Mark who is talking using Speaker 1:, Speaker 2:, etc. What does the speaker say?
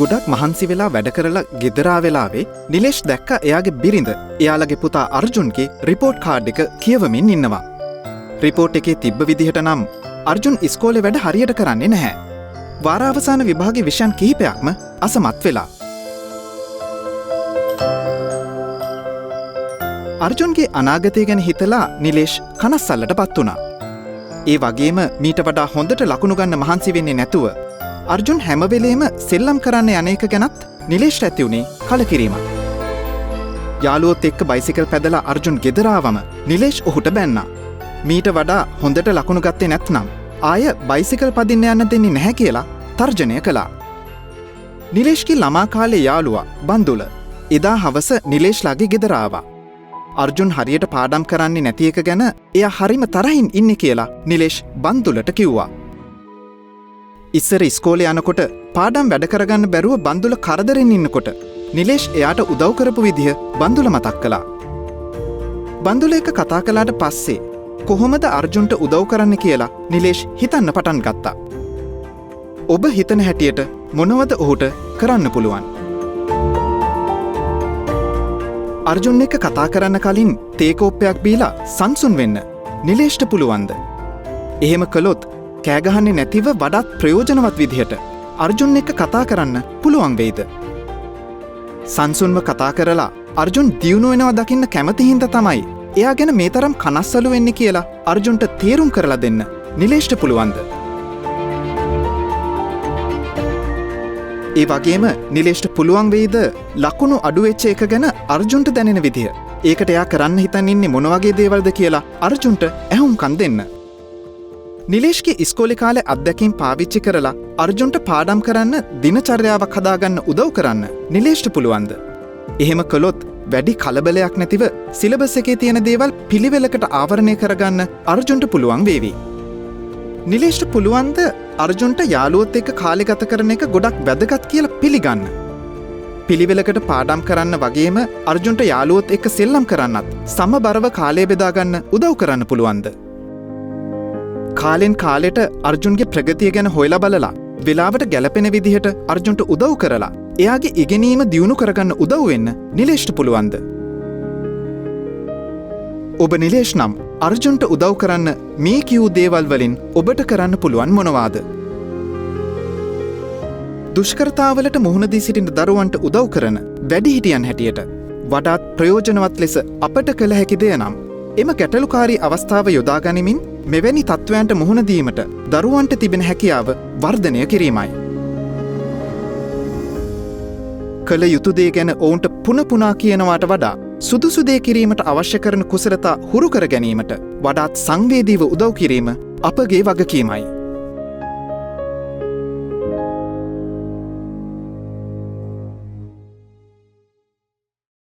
Speaker 1: ගොඩක් මහන්සි වෙලා වැඩ කරලා ගෙදරා වෙලාවේ නිලේෂ් දැක්ක එයාගේ බිරිඳ එයාලගේ පුතා අර්ජුන්ගේ රිපෝට් කාඩ් එක කියවමින් ඉන්නවා. රිපෝට් එකේ තිබ්බ විදිහට නම් අර්ජුන් ඉස්කෝලේ වැඩ හරියට කරන්නේ නැහැ. වාරාවසාන විභාගේ විෂයන් කිහිපයක්ම අසමත් වෙලා. අර්ජුන්ගේ අනාගතය ගැන හිතලා නිලේෂ් කනස්සල්ලටපත් වුණා. ඒ වගේම මීට වඩා හොඳට ලකුණු ගන්න මහන්සි වෙන්නේ නැතුව අර්ජුන් හැම වෙලේම සෙල්ලම් කරන්න යන එක ගැනත් නිලේෂ්ට ඇති වුණේ කලකිරීමක්. යාළුවොත් එක්ක බයිසිකල් පැදලා අර්ජුන් ගෙදර ආවම නිලේෂ් ඔහුට බැන්නා. මීට වඩා හොඳට ලකුණු ගත්තේ නැත්නම් ආය බයිසිකල් පදින්න යන්න දෙන්නේ නැහැ කියලා තර්ජනය කළා. නිලේෂ්ගේ ළමා කාලේ යාළුවා බන්දුල එදා හවස නිලේෂ්ලාගේ ගෙදර ආවා. අර්ජුන් හරියට පාඩම් කරන්නේ නැති එක ගැන එයා හරිම තරහින් ඉන්නේ කියලා නිලේෂ් බන්දුලට කිව්වා. ඉස්සර ඉස්කෝලේ යනකොට පාඩම් වැඩ කරගන්න බැරුව බන්දුල කරදරෙන් ඉන්නකොට නිලේෂ් එයාට උදව් කරපු විදිහ බන්දුල මතක් කළා. බන්දුල එක කතා කළාට පස්සේ කොහොමද අර්ජුන්ට උදව් කරන්න කියලා නිලේෂ් හිතන්න පටන් ගත්තා. ඔබ හිතන හැටියට මොනවද ඔහුට කරන්න පුළුවන්? අර්ජුන් එක්ක කතා කරන්න කලින් තේ කෝප්පයක් බීලා සංසුන් වෙන්න නිලේෂ්ට පුළුවන්ද? එහෙම කළොත් කෑගහන්නේ නැතිව වඩාත් ප්‍රයෝජනවත් විදිහට අර්ජුන් එක්ක කතා කරන්න පුළුවන් වෙයිද? සංසුන්ව කතා කරලා අර්ජුන් දියුණු වෙනවා දකින්න කැමති හින්දා තමයි එයා ගැන මේ තරම් කනස්සලු වෙන්නේ කියලා අර්ජුන්ට තේරුම් කරලා දෙන්න නිලේෂ්ට පුළුවන්ද? ඒ වගේම නිලේෂ්ට පුළුවන් වෙයිද ලකුණු අඩු වෙච්ච එක ගැන අර්ජුන්ට දැනෙන විදිහ ඒකට එයා කරන්න හිතන් ඉන්නේ මොන වගේ දේවල්ද කියලා අර්ජුන්ට ඇහුම්කන් දෙන්න. නිලේෂ්ගේ ඉස්කෝලේ කාලේ අත්දැකීම් පාවිච්චි කරලා අර්ජුන්ට පාඩම් කරන්න දිනචර්යාවක් හදාගන්න උදව් කරන්න නිලේෂ්ට පුළුවන්ද? එහෙම කළොත් වැඩි කලබලයක් නැතිව සිලබස් එකේ තියෙන දේවල් පිළිවෙලකට ආවරණය කරගන්න අර්ජුන්ට පුළුවන් වේවි. නිලේෂ්ට පුළුවන්ද අර්ජුන්ට යාළුවොත් එක්ක කාලය ගත කරන එක ගොඩක් වැදගත් කියලා පිළිගන්න? පිළිවෙලකට පාඩම් කරන්න වගේම අර්ජුන්ට යාළුවොත් එක්ක සෙල්ලම් කරන්නත් සමබරව කාලය බෙදාගන්න උදව් කරන්න පුළුවන්ද? කාලෙන් කාලෙට අර්ජුන්ගේ ප්‍රගතිය ගැන හොයලා බලලා වෙලාවට ගැලපෙන විදිහට අර්ජුන්ට උදව් කරලා එයාගේ ඉගෙනීම දියුණු කරගන්න උදව් වෙන්න නිලේෂ්ට පුළුවන්ද? ඔබ නිලේෂ් නම් අර්ජුන්ට උදව් කරන්න මේ කියූ දේවල් වලින් ඔබට කරන්න පුළුවන් මොනවාද? දුෂ්කරතාවලට මුහුණ දී සිටින දරුවන්ට උදව් කරන වැඩිහිටියන් හැටියට වඩාත් ප්‍රයෝජනවත් ලෙස අපට කළ හැකි දෙය නම් එම ගැටලුකාරී අවස්ථාව යොදා ගනිමින් මෙවැනි තත්ත්වයන්ට මුහුණ දීමට දරුවන්ට තිබෙන හැකියාව වර්ධනය කිරීමයි. කළ යුතු දේ ගැන ඔවුන්ට පුන පුනා කියනවාට වඩා සුදුසු දේ කිරීමට අවශ්‍ය කරන කුසලතා හුරු කර ගැනීමට වඩාත් සංවේදීව උදව් කිරීම අපගේ වගකීමයි.